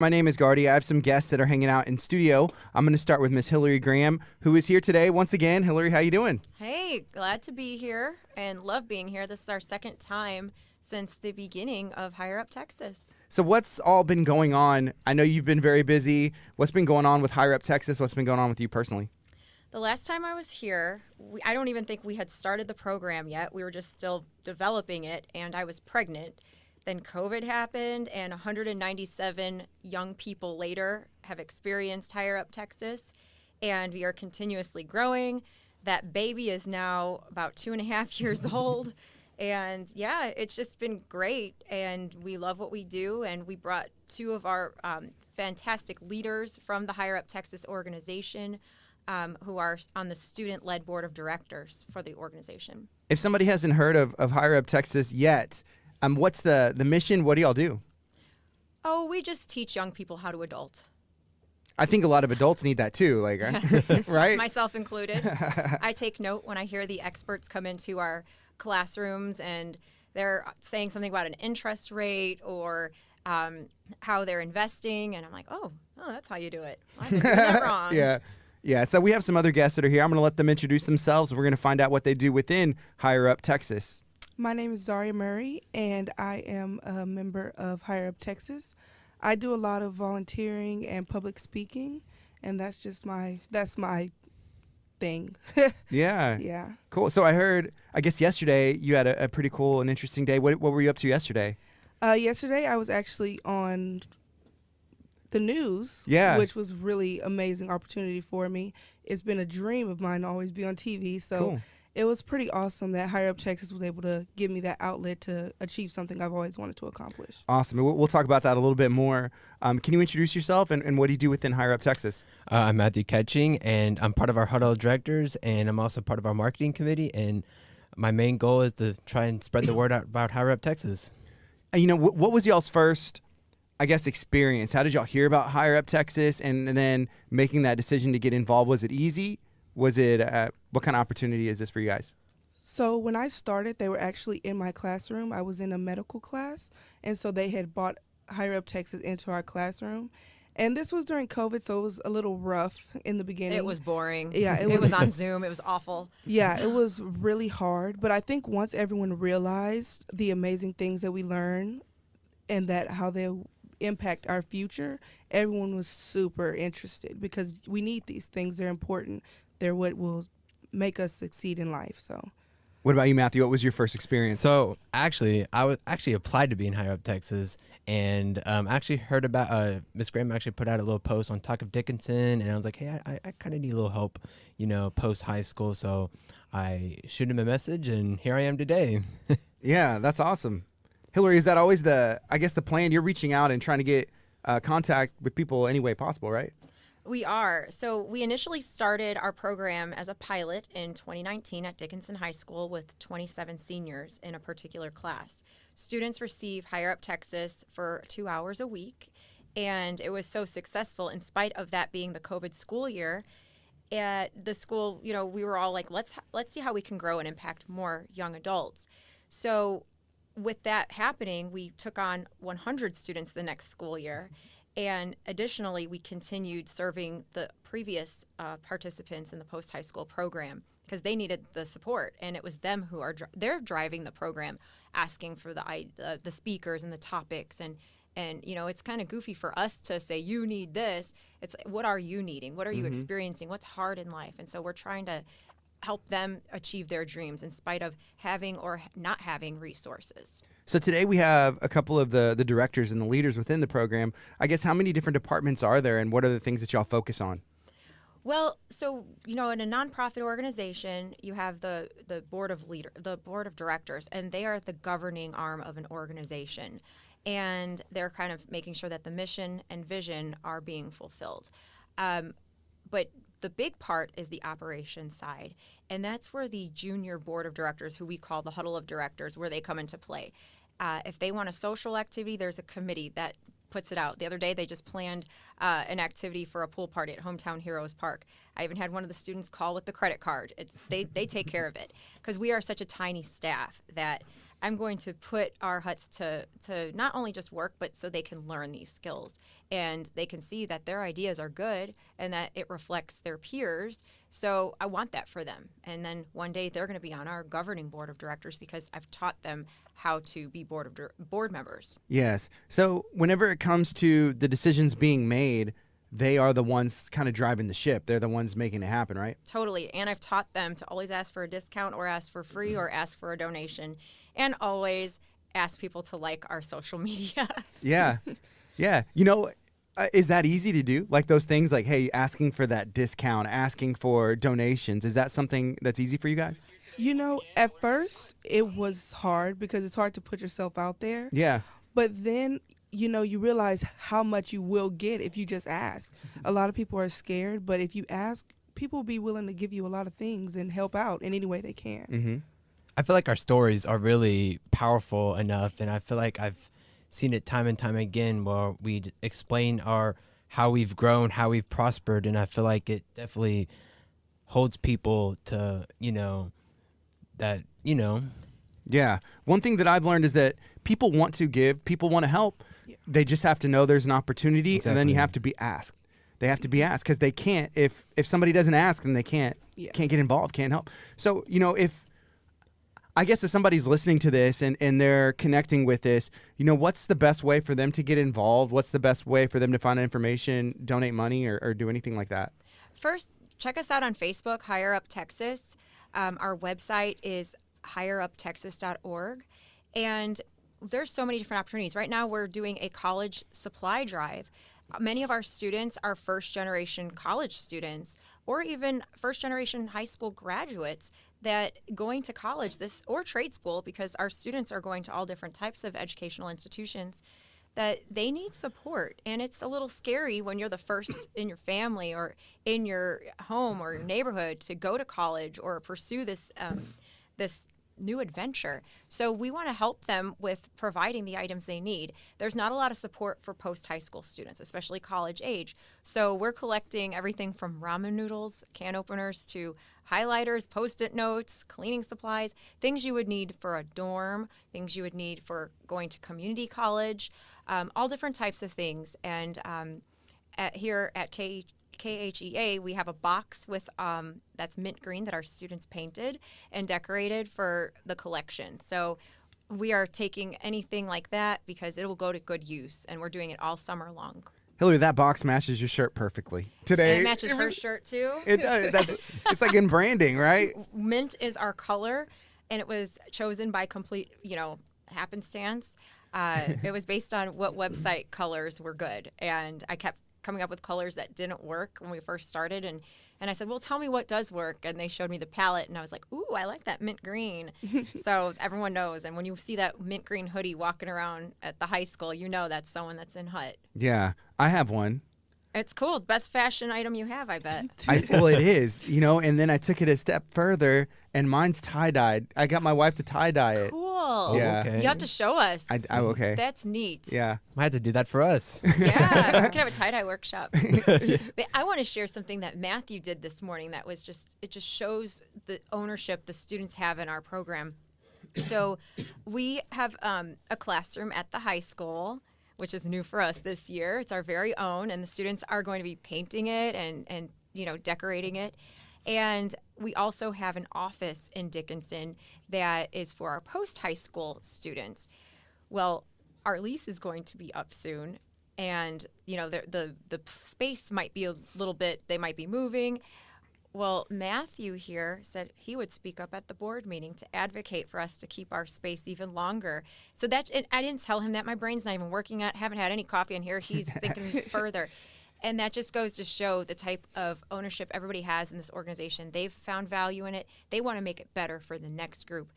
My name is Gardy. I have some guests that are hanging out in studio. I'm going to start with Miss Hillary Graham, who is here today once again. Hillary, how you doing? Hey, glad to be here and love being here. This is our second time since the beginning of Higher Up Texas. So what's all been going on? I know you've been very busy. What's been going on with Higher Up Texas? What's been going on with you personally? The last time I was here, I don't even think we had started the program yet. We were just still developing it, and I was pregnant. Then COVID happened, and 197 young people later have experienced Higher Up Texas, and we are continuously growing. That baby is now about 2.5 years old, and yeah, it's just been great, and we love what we do, and we brought two of our fantastic leaders from the Higher Up Texas organization who are on the student-led board of directors for the organization. If somebody hasn't heard of Higher Up Texas yet, what's the mission? What do y'all do? Oh, we just teach young people how to adult. I think a lot of adults need that too, right? Myself included. I take note when I hear the experts come into our classrooms and they're saying something about an interest rate or how they're investing, and I'm like, oh, that's how you do it. I've been doing that wrong. Yeah. So we have some other guests that are here. I'm going to let them introduce themselves. We're going to find out what they do within Higher Up Texas. My name is Zaria Murray, and I am a member of Higher Up Texas. I do a lot of volunteering and public speaking, and that's my thing. Yeah. Cool. So I heard, I guess yesterday you had a pretty cool and interesting day. What were you up to yesterday? Yesterday I was actually on the news, which was really amazing opportunity for me. It's been a dream of mine to always be on TV, so cool. It was pretty awesome that Higher Up Texas was able to give me that outlet to achieve something I've always wanted to accomplish. Awesome. We'll talk about that a little bit more. Can you introduce yourself and what do you do within Higher Up Texas? I'm Matthew Ketching, and I'm part of our Huddle of Directors, and I'm also part of our marketing committee, and my main goal is to try and spread the word out about Higher Up Texas. What was y'all's first, I guess, experience? How did y'all hear about Higher Up Texas and then making that decision to get involved? Was it easy? Was it, what kind of opportunity is this for you guys? So when I started, they were actually in my classroom. I was in a medical class, and so they had brought Higher Up Texas into our classroom. And this was during COVID, so it was a little rough in the beginning. It was boring. Yeah, it was on Zoom. It was awful. Yeah, it was really hard. But I think once everyone realized the amazing things that we learn and that how they impact our future, everyone was super interested because we need these things. They're important. They're what will make us succeed in life. So, what about you, Matthew? What was your first experience? So actually, I was applied to be in Higher Up Texas, and actually heard about Miss Graham actually put out a little post on Talk of Dickinson, and I was like, hey, I kind of need a little help, post high school. So I shoot him a message, and here I am today. Yeah, that's awesome. Hillary, is that always the plan? You're reaching out and trying to get contact with people any way possible, right? We are. So we initially started our program as a pilot in 2019 at Dickinson High School with 27 seniors in a particular class. Students receive Higher Up Texas for 2 hours a week, and it was so successful in spite of that being the COVID school year. At the school, we were all like, let's see how we can grow and impact more young adults. So with that happening, we took on 100 students the next school year. And additionally, we continued serving the previous participants in the post-high school program because they needed the support, and it was them who they're driving the program, asking for the speakers and the topics, and it's kind of goofy for us to say you need this. It's what are you needing? What are you experiencing? What's hard in life? And so we're trying to help them achieve their dreams in spite of having or not having resources. So today we have a couple of the directors and the leaders within the program. I guess how many different departments are there, and what are the things that y'all focus on? Well, so in a nonprofit organization, you have the board of directors, and they are the governing arm of an organization, and they're kind of making sure that the mission and vision are being fulfilled. But the big part is the operations side, and that's where the junior board of directors, who we call the huddle of directors, where they come into play. If they want a social activity, there's a committee that puts it out. The other day, they just planned an activity for a pool party at Hometown Heroes Park. I even had one of the students call with the credit card. They take care of it because we are such a tiny staff that I'm going to put our huts to not only just work, but so they can learn these skills and they can see that their ideas are good and that it reflects their peers. So I want that for them. And then one day they're going to be on our governing board of directors because I've taught them how to be board members. Yes. So whenever it comes to the decisions being made, they are the ones kind of driving the ship. They're the ones making it happen, right? Totally. And I've taught them to always ask for a discount or ask for free or ask for a donation and always ask people to like our social media. Yeah. Yeah. You know, is that easy to do? Like those things like, hey, asking for that discount, asking for donations. Is that something that's easy for you guys? You know, at first it was hard because it's hard to put yourself out there. Yeah. But then, you know, you realize how much you will get if you just ask. A lot of people are scared, but if you ask, people will be willing to give you a lot of things and help out in any way they can. Mm-hmm. I feel like our stories are really powerful enough, and I feel like I've seen it time and time again where we explain how we've grown, how we've prospered, and I feel like it definitely holds people to, Yeah. One thing that I've learned is that people want to give, people want to help. Yeah. They just have to know there's an opportunity, and then you Exactly. have to be asked. They have to be asked because they can't. If somebody doesn't ask, then they can't get involved, can't help. So, if somebody's listening to this and they're connecting with this, what's the best way for them to get involved? What's the best way for them to find information, donate money, or do anything like that? First, check us out on Facebook, Higher Up Texas. Our website is higheruptexas.org. And there's so many different opportunities. Right now, we're doing a college supply drive. Many of our students are first-generation college students or even first-generation high school graduates that going to college or trade school, because our students are going to all different types of educational institutions, that they need support. And it's a little scary when you're the first in your family or in your home or your neighborhood to go to college or pursue this this new adventure. So we want to help them with providing the items they need. There's not a lot of support for post-high school students, especially college age. So we're collecting everything from ramen noodles, can openers, to highlighters, Post-it notes, cleaning supplies, things you would need for a dorm, things you would need for going to community college, all different types of things. And here at KHEA, we have a box with that's mint green that our students painted and decorated for the collection. So we are taking anything like that because it will go to good use, and we're doing it all summer long. Hillary, that box matches your shirt perfectly today. And it matches her shirt too. It's like in branding, right? Mint is our color, and it was chosen by complete, happenstance. It was based on what website colors were good, and I kept coming up with colors that didn't work when we first started, and I said, well, tell me what does work, and they showed me the palette, and I was like, ooh, I like that mint green. So everyone knows, and when you see that mint green hoodie walking around at the high school, that's someone that's in Hut. Yeah, I have one. It's cool. Best fashion item you have, I bet. Well, it is, and then I took it a step further, and mine's tie-dyed. I got my wife to tie-dye it. Cool. Yeah. Okay. You have to show us. Okay. That's neat. Yeah. I had to do that for us. Yeah, we could have a tie-dye workshop. But I want to share something that Matthew did this morning that was it just shows the ownership the students have in our program. So we have a classroom at the high school, which is new for us this year. It's our very own, and the students are going to be painting it and decorating it. And we also have an office in Dickinson that is for our post-high school students. Well, our lease is going to be up soon, and the space might be a little bit, they might be moving. Well, Matthew here said he would speak up at the board meeting to advocate for us to keep our space even longer. So I didn't tell him that. My brain's not even working. Haven't had any coffee in here. He's thinking further. And that just goes to show the type of ownership everybody has in this organization. They've found value in it. They want to make it better for the next group.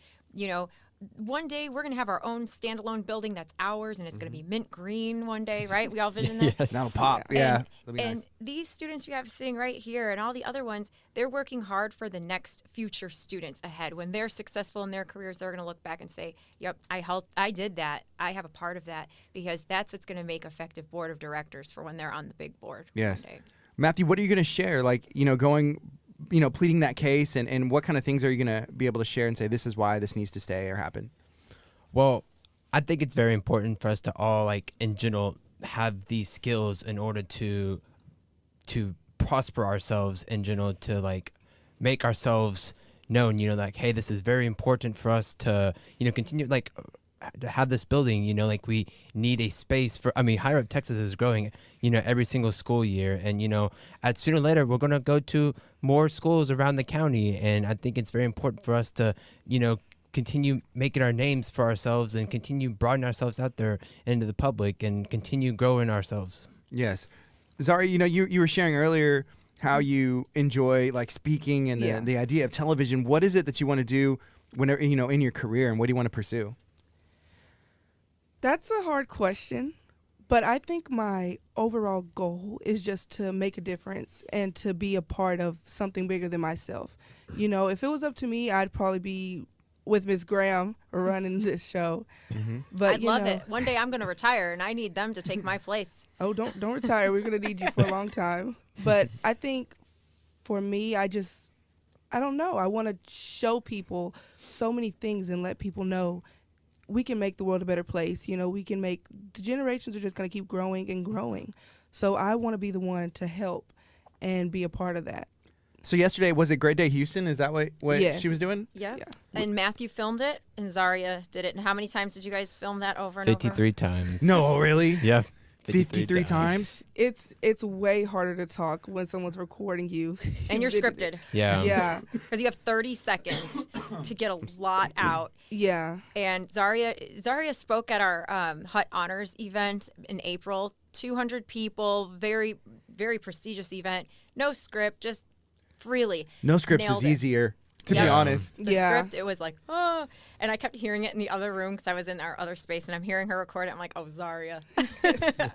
One day we're going to have our own standalone building that's ours, and it's going to be mint green one day, right? We all vision this. Yes. That'll pop. Yeah. That'll be And nice. these students we have sitting right here and all the other ones, they're working hard for the next future students ahead. When they're successful in their careers, they're going to look back and say, yep, I did that. I have a part of that, because that's what's going to make effective board of directors for when they're on the big board. Yes. One day. Matthew, what are you going to share? Like, going, pleading that case, and what kind of things are you going to be able to share and say, this is why this needs to stay or happen? Well, I think it's very important for us to all, like, in general, have these skills in order to prosper ourselves in general, to like make ourselves known, like, hey, this is very important for us to, continue, like, to have this building, like, we need a space for, Higher Up Texas is growing, every single school year. And, at sooner or later, we're going to go to more schools around the county. And I think it's very important for us to, continue making our names for ourselves and continue broadening ourselves out there into the public and continue growing ourselves. Yes. Zari, you were sharing earlier how you enjoy like speaking and the idea of television. What is it that you want to do whenever, in your career, and what do you want to pursue? That's a hard question, but I think my overall goal is just to make a difference and to be a part of something bigger than myself. If it was up to me, I'd probably be with Miss Graham running this show. Mm-hmm. But I'd love it. One day I'm going to retire, and I need them to take my place. Oh, don't retire. We're going to need you for a long time. But I think for me, I don't know. I want to show people so many things and let people know we can make the world a better place. We can make, the generations are just going to keep growing and growing. So I want to be the one to help and be a part of that. So yesterday, was it Great Day Houston? Is that what Yes. she was doing? Yeah. Yeah. And Matthew filmed it, and Zaria did it. And how many times did you guys film that over and 53 times. No, really? Yeah. 53 times? It's way harder to talk when someone's recording you. over? And you're scripted. Yeah. Yeah. Because you have 30 seconds to get a lot out. Yeah. And Zaria spoke at our Hut Honors event in April. 200 people, very, very prestigious event. No script, just freely. No scripts Nailed is it. easier, to be Yeah. honest. The Yeah. script, it was like, oh. And I kept hearing it in the other room because I was in our other space, and I'm hearing her record it. I'm like, oh, Zaria.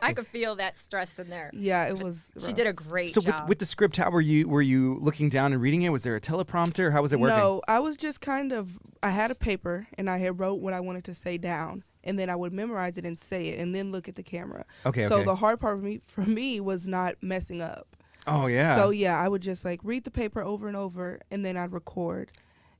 I could feel that stress in there. Yeah, it was She rough. did a great So job. with the script, how were you looking down and reading it? Was there a teleprompter? How was it working? No, I was just I had a paper and I had wrote what I wanted to say down, and then I would memorize it and say it and then look at the camera. Okay. So the hard part for me was not messing up. Oh yeah. So yeah, I would just like read the paper over and over, and then I'd record.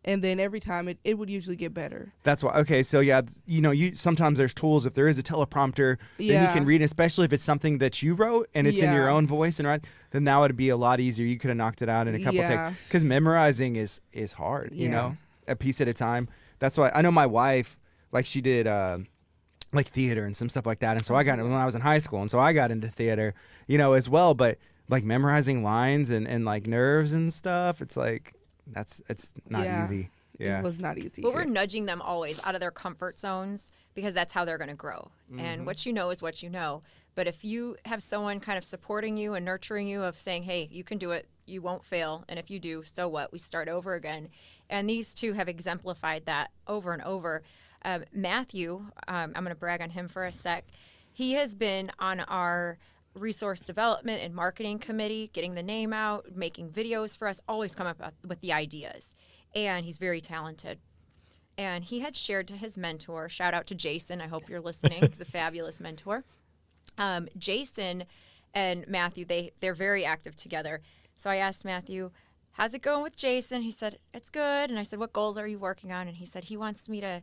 And then every time it would usually get better. That's why. Okay, so yeah, you sometimes there's tools. If there is a teleprompter, then you Yeah. can read, especially if it's something that you wrote and it's in your Yeah. own voice and right. Then that would be a lot easier. You could have knocked it out in a couple Yeah. takes. Because memorizing is hard. Yeah. A piece at a time. That's why I know my wife, like she did like theater and some stuff like that. And so I got when I was in high school, and so I got into theater, as well. But like memorizing lines and like nerves and stuff, it's like. It's not Yeah. easy. Yeah. It was not easy. But we're nudging them always out of their comfort zones because that's how they're going to grow. And what you know is what you know. But if you have someone kind of supporting you and nurturing you of saying, hey, you can do it, you won't fail. And if you do, so what? We start over again. And these two have exemplified that over and over. Matthew, I'm going to brag on him for a sec. He has been on our resource development and marketing committee, getting the name out, making videos for us, always come up with the ideas. And he's very talented. And he had shared to his mentor, shout out to Jason, I hope you're listening, he's a fabulous mentor. Jason and Matthew, they're very active together. So I asked Matthew, how's it going with Jason? He said, it's good. And I said, what goals are you working on? And he said, he wants me to,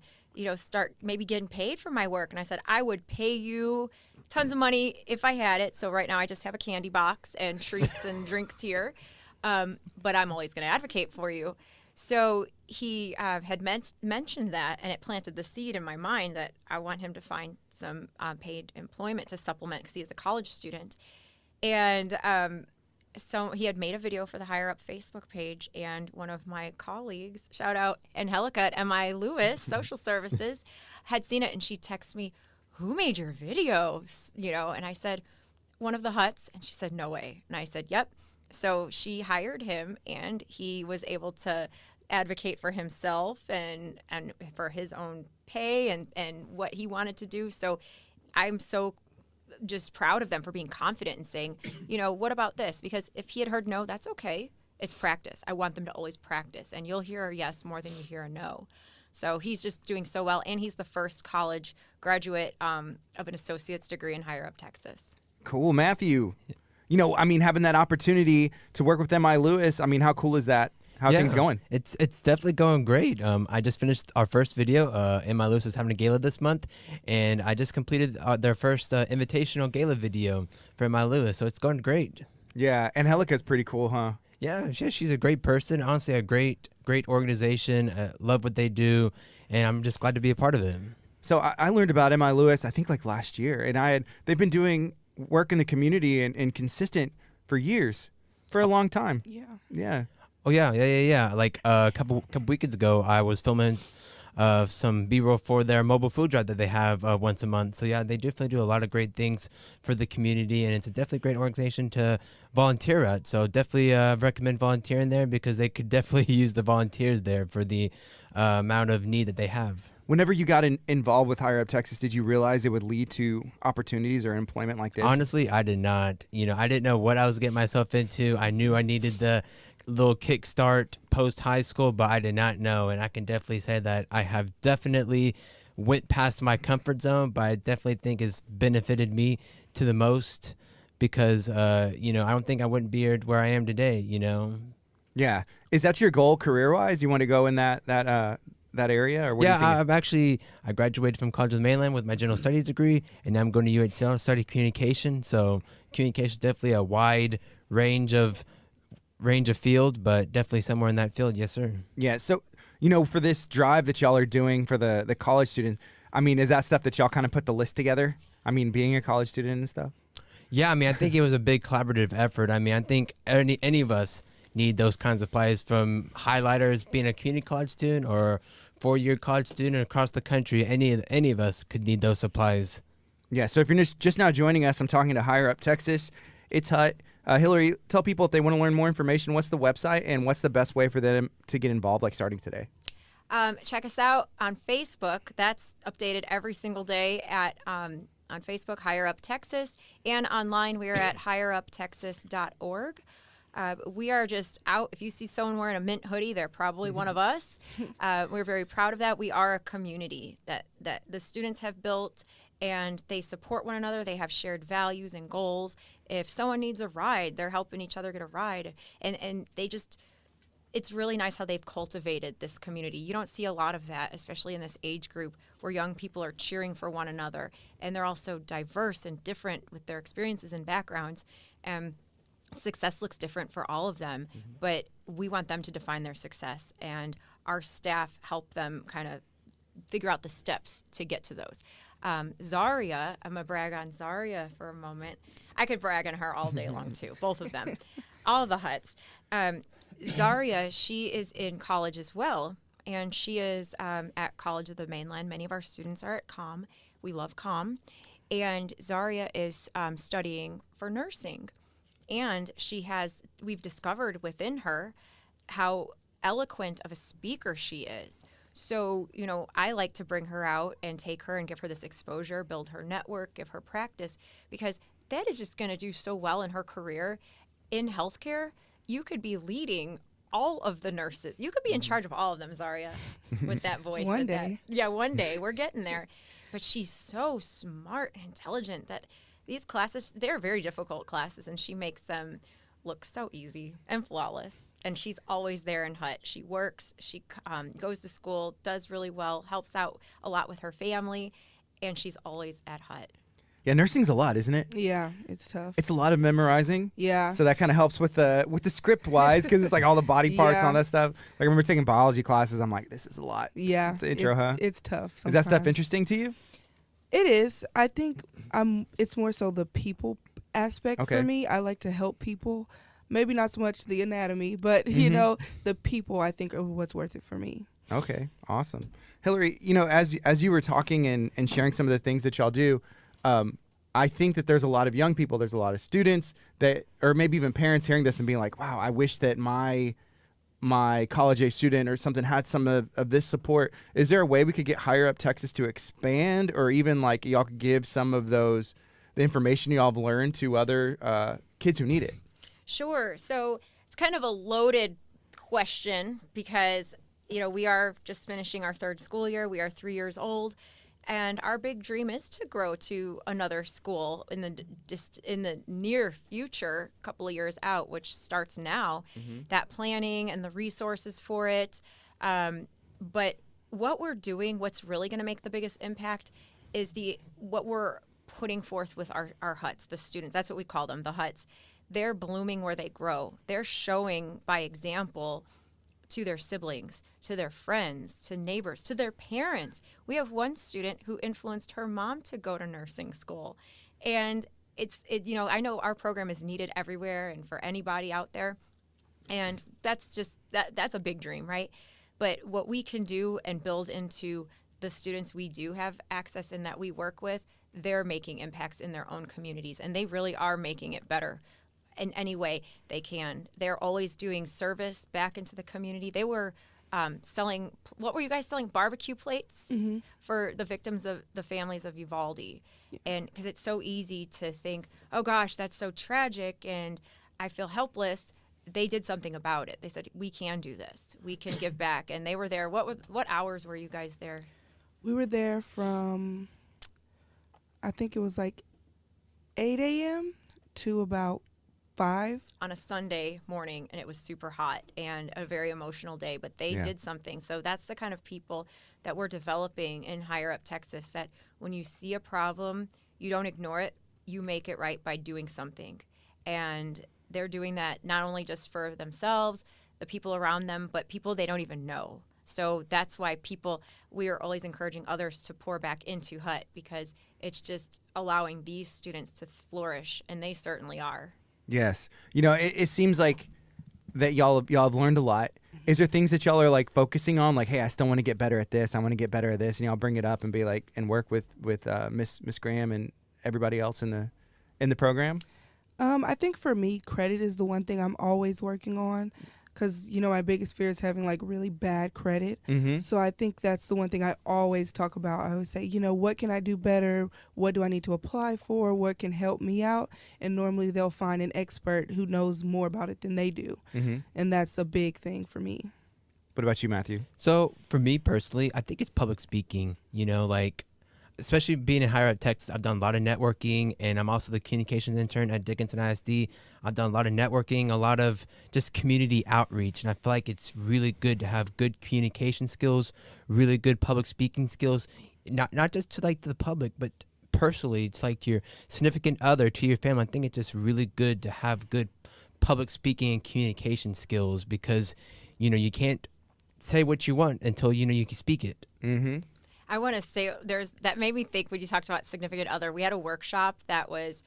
start maybe getting paid for my work. And I said, I would pay you tons of money if I had it. So right now I just have a candy box and treats and drinks here. But I'm always going to advocate for you. So he had mentioned that, and it planted the seed in my mind that I want him to find some paid employment to supplement because he is a college student. And so he had made a video for the Higher Up Facebook page, and one of my colleagues, shout out Angelica at MI Lewis Social Services, had seen it, and she texted me, who made your videos? And I said, one of the Huts, and she said, no way. And I said, yep. So she hired him, and he was able to advocate for himself and for his own pay and what he wanted to do. So I'm so just proud of them for being confident and saying, what about this? Because if he had heard no, that's okay. It's practice. I want them to always practice. And you'll hear a yes more than you hear a no. So he's just doing so well. And he's the first college graduate of an associate's degree in Higher Up Texas. Cool, Matthew. Having that opportunity to work with MI Lewis, how cool is that? How are things going? It's definitely going great. I just finished our first video. MI Lewis is having a gala this month, and I just completed their first invitational gala video for MI Lewis. So it's going great. Yeah, Angelica's pretty cool, huh? Yeah, she's a great person. Honestly, a great organization. Love what they do, and I'm just glad to be a part of it. So I learned about MI Lewis, I think like last year, and they've been doing work in the community and consistent for years, for a long time. Yeah. Yeah. Oh yeah. Like a couple weekends ago, I was filming some B-roll for their mobile food drive that they have once a month. So yeah, they definitely do a lot of great things for the community, and it's a definitely great organization to volunteer at. So definitely recommend volunteering there, because they could definitely use the volunteers there for the amount of need that they have. Whenever you got involved with Higher Up Texas, did you realize it would lead to opportunities or employment like this? Honestly, I did not. I didn't know what I was getting myself into. I knew I needed the little kickstart post high school, but I did not know. And I can definitely say that I have definitely went past my comfort zone, but I definitely think it's benefited me to the most, because I don't think I wouldn't be here where I am today. Yeah. Is that your goal career-wise? You want to go in that area, or what do you think? I graduated from College of the Mainland with my general studies degree, and now I'm going to UHL to study communication. So communication is definitely a wide range of field, but definitely somewhere in that field. Yes, sir. Yeah. So, for this drive that y'all are doing for the college students, I mean, is that stuff that y'all kind of put the list together? I mean, being a college student and stuff? Yeah, I mean, I think it was a big collaborative effort. I mean, I think any of us need those kinds of supplies, from highlighters, being a community college student or four-year college student across the country. Any of us could need those supplies. Yeah, so if you're just now joining us, I'm talking to Higher Up Texas. It's HUT. Hillary, tell people if they want to learn more information, what's the website and what's the best way for them to get involved, like starting today? Check us out on Facebook. That's updated every single day at on Facebook, Higher Up Texas, and online we are at higheruptexas.org. We are just out. If you see someone wearing a mint hoodie, they're probably one of us. We're very proud of that. We are a community that the students have built, and they support one another. They have shared values and goals. If someone needs a ride, they're helping each other get a ride. And they just, it's really nice how they've cultivated this community. You don't see a lot of that, especially in this age group where young people are cheering for one another. And they're also diverse and different with their experiences and backgrounds. Success looks different for all of them, but we want them to define their success, and our staff help them kind of figure out the steps to get to those. Zaria, I'm going to brag on Zaria for a moment. I could brag on her all day long too, both of them, all of the Huts. Zaria, she is in college as well, and she is at College of the Mainland. Many of our students are at COM. We love COM. And Zaria is studying for nursing. And we've discovered within her how eloquent of a speaker she is. So, I like to bring her out and take her and give her this exposure, build her network, give her practice, because that is just going to do so well in her career. In healthcare, you could be leading all of the nurses. You could be in charge of all of them, Zaria, with that voice. One day. Yeah, one day. We're getting there. But she's so smart and intelligent that these classes, they're very difficult classes, and she makes them look so easy and flawless. And she's always there in HUT. She works, she goes to school, does really well, helps out a lot with her family, and she's always at HUT. Yeah, nursing's a lot, isn't it? Yeah, it's tough. It's a lot of memorizing. Yeah. So that kind of helps with the script wise, because it's like all the body parts and all that stuff. Like, I remember taking biology classes. I'm like, this is a lot. Yeah. It's the intro, huh? It's tough sometimes. Is that stuff interesting to you? It is. I think it's more so the people aspect for me. I like to help people. Maybe not so much the anatomy, but, the people, I think, are what's worth it for me. Okay, awesome. Hillary, as you were talking and sharing some of the things that y'all do, I think that there's a lot of young people, there's a lot of students that, or maybe even parents hearing this and being like, wow, I wish that my college age student or something had some of this support. Is there a way we could get Higher Up Texas to expand, or even like y'all could give some of the information y'all have learned to other kids who need it? Sure. So it's kind of a loaded question because, we are just finishing our third school year. We are 3 years old. And our big dream is to grow to another school in the near future, a couple of years out, which starts now. That planning and the resources for it. But what we're doing, what's really going to make the biggest impact, is what we're putting forth with our huts, the students. That's what we call them, the huts. They're blooming where they grow. They're showing by example to their siblings, to their friends, to neighbors, to their parents. We have one student who influenced her mom to go to nursing school. And I know our program is needed everywhere and for anybody out there. And that's just, that's a big dream, right? But what we can do and build into the students we do have access in that we work with, they're making impacts in their own communities, and they really are making it better in any way they can. They're always doing service back into the community. They were selling, what were you guys selling? Barbecue plates for the victims of the families of Uvalde. Yeah. And because it's so easy to think, oh gosh, that's so tragic and I feel helpless. They did something about it. They said, we can do this. We can give back. And they were there. What hours were you guys there? We were there from, I think it was like 8 a.m. to about 5 on a Sunday morning, and it was super hot and a very emotional day, but they did something. So that's the kind of people that we're developing in Higher Up Texas, that when you see a problem, you don't ignore it, you make it right by doing something. And they're doing that not only just for themselves, the people around them, but people they don't even know. So that's why we are always encouraging others to pour back into HUT, because it's just allowing these students to flourish, and they certainly are. Yes. It seems like that y'all have learned a lot. Is there things that y'all are like focusing on? Like, hey, I still want to get better at this. I want to get better at this. And y'all bring it up and be like, and work with Miss Graham and everybody else in the program? I think for me, credit is the one thing I'm always working on. Because, my biggest fear is having, like, really bad credit. Mm-hmm. So I think that's the one thing I always talk about. I always say, what can I do better? What do I need to apply for? What can help me out? And normally they'll find an expert who knows more about it than they do. Mm-hmm. And that's a big thing for me. What about you, Matthew? So for me personally, I think it's public speaking, especially being in Higher Up Texas. I've done a lot of networking, and I'm also the communications intern at Dickinson ISD. I've done a lot of networking, a lot of just community outreach, and I feel like it's really good to have good communication skills, really good public speaking skills, not just to like the public, but personally, it's like to your significant other, to your family. I think it's just really good to have good public speaking and communication skills, because you can't say what you want until you can speak it. Mm-hmm. I want to say that made me think when you talked about significant other. We had a workshop that was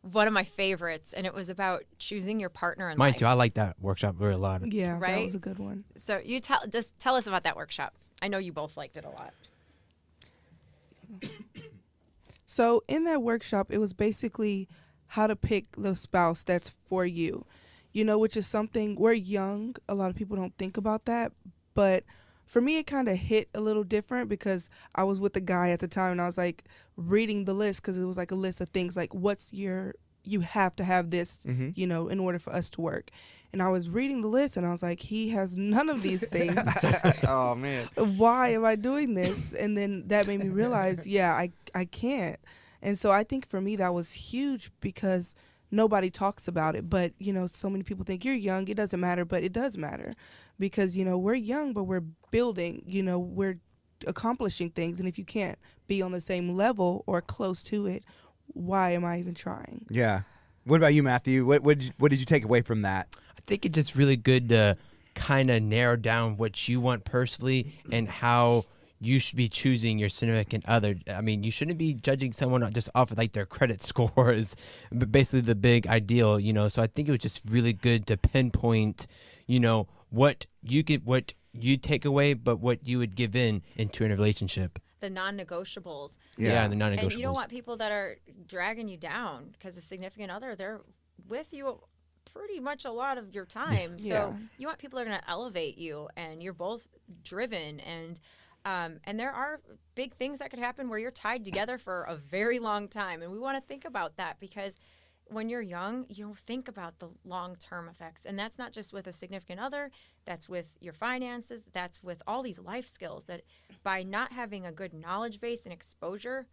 one of my favorites, and it was about choosing your partner in life. Mine too. I like that workshop very a lot. Yeah, right? That was a good one. So you tell us about that workshop. I know you both liked it a lot. So in that workshop, it was basically how to pick the spouse that's for you, which is something, we're young. A lot of people don't think about that, but for me, it kind of hit a little different because I was with the guy at the time, and I was like reading the list, because it was like a list of things like you have to have this, mm-hmm. In order for us to work. And I was reading the list, and I was like, he has none of these things. Oh, man. Why am I doing this? And then that made me realize, I can't. And so I think for me that was huge, because nobody talks about it. But, so many people think you're young, it doesn't matter, but it does matter. Because, we're young, but we're building, we're accomplishing things. And if you can't be on the same level or close to it, why am I even trying? Yeah. What about you, Matthew? What did you take away from that? I think it's just really good to kind of narrow down what you want personally and how you should be choosing your significant other. I mean, you shouldn't be judging someone just off of like their credit scores, but basically the big ideal, So I think it was just really good to pinpoint, what you take away, but what you would give into a relationship. The non-negotiables. Yeah, the non-negotiables. And you don't want people that are dragging you down, because a significant other, they're with you pretty much a lot of your time. Yeah. So you want people that are going to elevate you, and you're both driven. And there are big things that could happen where you're tied together for a very long time. And we want to think about that, because when you're young, you don't think about the long-term effects. And that's not just with a significant other, that's with your finances, that's with all these life skills that by not having a good knowledge base and exposure,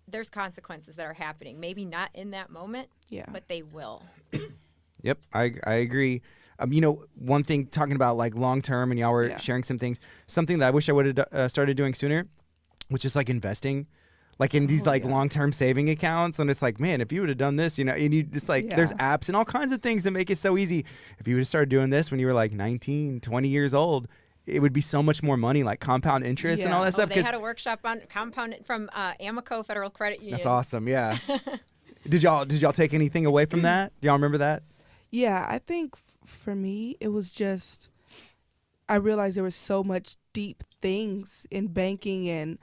there's consequences that are happening. Maybe not in that moment, but they will. Yep, I agree. One thing talking about like long term, and y'all were sharing some things. Something that I wish I would have started doing sooner was just like investing, like in these long term saving accounts. And it's like, man, if you would have done this, and you just like there's apps and all kinds of things that make it so easy. If you would have started doing this when you were like 19, 20 years old, it would be so much more money, like compound interest and all that stuff. They had a workshop on compound from Amico Federal Credit Union. That's awesome. Yeah. Did y'all take anything away from that? Do y'all remember that? Yeah, I think for me, it was just, I realized there was so much deep things in banking, and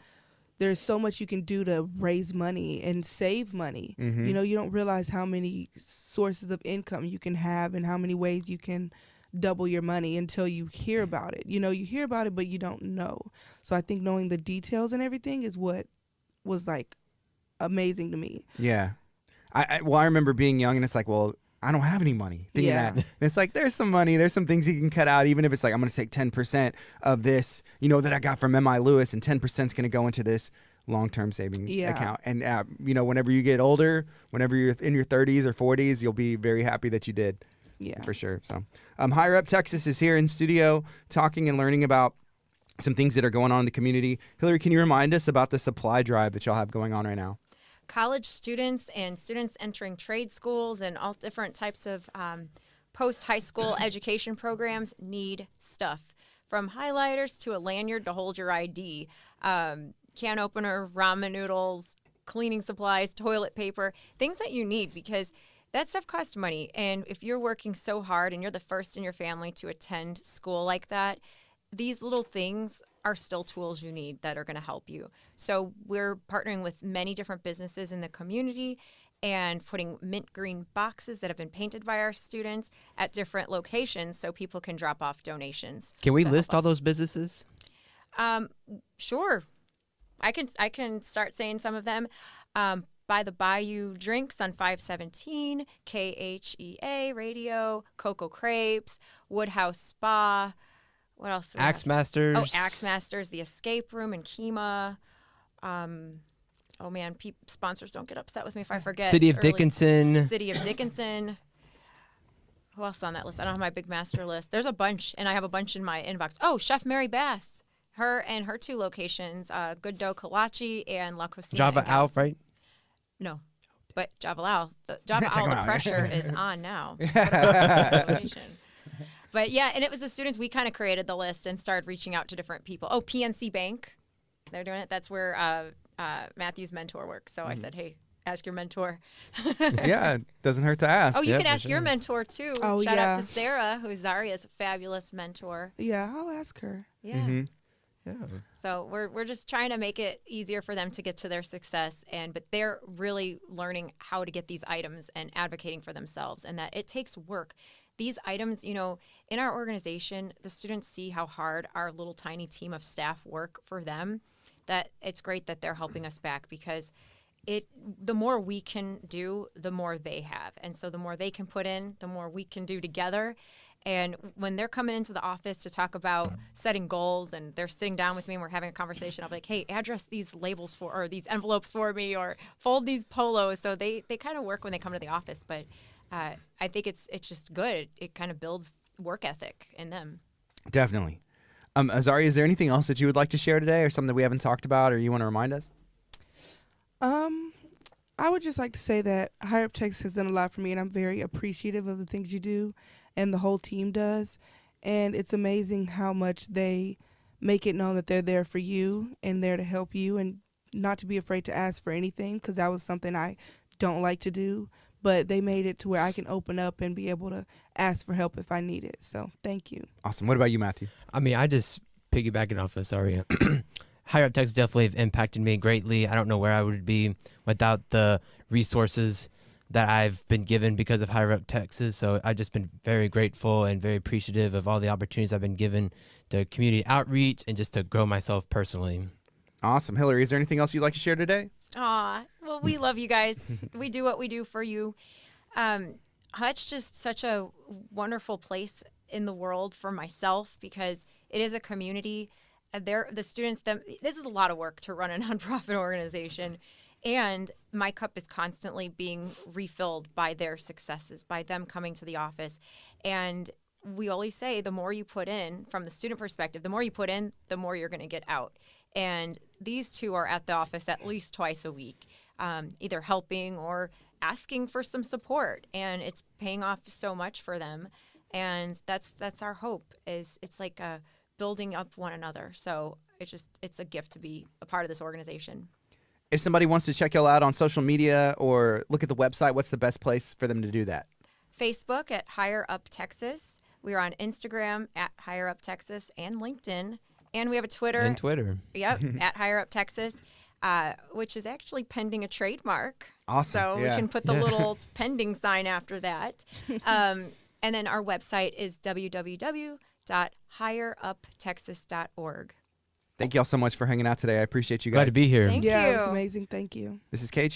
there's so much you can do to raise money and save money. Mm-hmm. You don't realize how many sources of income you can have and how many ways you can double your money until you hear about it. You hear about it, but you don't know. So I think knowing the details and everything is what was like amazing to me. Yeah. I remember being young, and it's like, well, I don't have any money. Thinking that. And it's like, there's some money, there's some things you can cut out, even if it's like, I'm going to take 10% of this, that I got from M.I. Lewis, and 10% is going to go into this long-term saving account. And, whenever you get older, whenever you're in your 30s or 40s, you'll be very happy that you did. Yeah. For sure. So, Higher Up Texas is here in studio talking and learning about some things that are going on in the community. Hillary, can you remind us about the supply drive that y'all have going on right now? College students and students entering trade schools and all different types of post-high school education programs need stuff, from highlighters to a lanyard to hold your ID, can opener, ramen noodles, cleaning supplies, toilet paper, things that you need, because that stuff costs money. And if you're working so hard and you're the first in your family to attend school like that, these little things are still tools you need that are going to help you. So we're partnering with many different businesses in the community and putting mint green boxes that have been painted by our students at different locations so people can drop off donations. Can we list all those businesses? Sure. I can start saying some of them. By the Bayou Drinks on 517, KHEA Radio, Cocoa Crepes, Woodhouse Spa. What else? Axe Masters. Oh, Axe Masters, the Escape Room in KEMA. Oh man, sponsors don't get upset with me if I forget. City of Dickinson. City of Dickinson. Who else on that list? I don't have my big master list. There's a bunch, and I have a bunch in my inbox. Oh, Chef Mary Bass. Her and her two locations, Good Dough Kolache and La Cocina. Java Alf, right? No, but Java Owl. The pressure is on now. But yeah, and it was the students. We kind of created the list and started reaching out to different people. Oh, PNC Bank, they're doing it. That's where Matthew's mentor works. So I said, hey, ask your mentor. Yeah, it doesn't hurt to ask. Oh, you can ask your mentor too. Oh, Shout out to Sarah, who's Zaria's fabulous mentor. Yeah, I'll ask her. Yeah. Mm-hmm. Yeah. So we're just trying to make it easier for them to get to their success, but they're really learning how to get these items and advocating for themselves, and that it takes work. These items, in our organization, the students see how hard our little tiny team of staff work for them, that it's great that they're helping us back, because the more we can do, the more they have. And so the more they can put in, the more we can do together. And when they're coming into the office to talk about setting goals, and they're sitting down with me and we're having a conversation, I'll be like, hey, address these labels or these envelopes for me, or fold these polos. So they kind of work when they come to the office. But I think it's just good. It kind of builds work ethic in them. Definitely. Azaria, is there anything else that you would like to share today, or something that we haven't talked about, or you want to remind us? I would just like to say that Higher Up Texas has done a lot for me, and I'm very appreciative of the things you do and the whole team does. And it's amazing how much they make it known that they're there for you and there to help you, and not to be afraid to ask for anything, because that was something I don't like to do. But they made it to where I can open up and be able to ask for help if I need it. So thank you. Awesome. What about you, Matthew? I mean, I just piggybacking off of Zaria. Higher Up Texas definitely have impacted me greatly. I don't know where I would be without the resources that I've been given because of Higher Up Texas. So I've just been very grateful and very appreciative of all the opportunities I've been given to community outreach and just to grow myself personally. Awesome. Hillary, is there anything else you'd like to share today? Well, we love you guys. We do what we do for you. Hutch just such a wonderful place in the world for myself because it is a community. The students, this is a lot of work to run a nonprofit organization. And my cup is constantly being refilled by their successes, by them coming to the office. And we always say the more you put in, from the student perspective, the more you put in, the more you're going to get out. And these two are at the office at least twice a week, either helping or asking for some support. And it's paying off so much for them. And that's our hope. It's like building up one another. So it's a gift to be a part of this organization. If somebody wants to check y'all out on social media or look at the website, what's the best place for them to do that? Facebook at Higher Up Texas. We are on Instagram at Higher Up Texas and LinkedIn. And we have a Twitter. And Twitter. Yep, at Higher Up Texas, which is actually pending a trademark. Awesome. So yeah. we can put the little pending sign after that. And then our website is www.higheruptexas.org. Thank y'all so much for hanging out today. I appreciate you guys. Glad to be here. Thank Yeah, you. it was amazing. Thank you. This is KHEA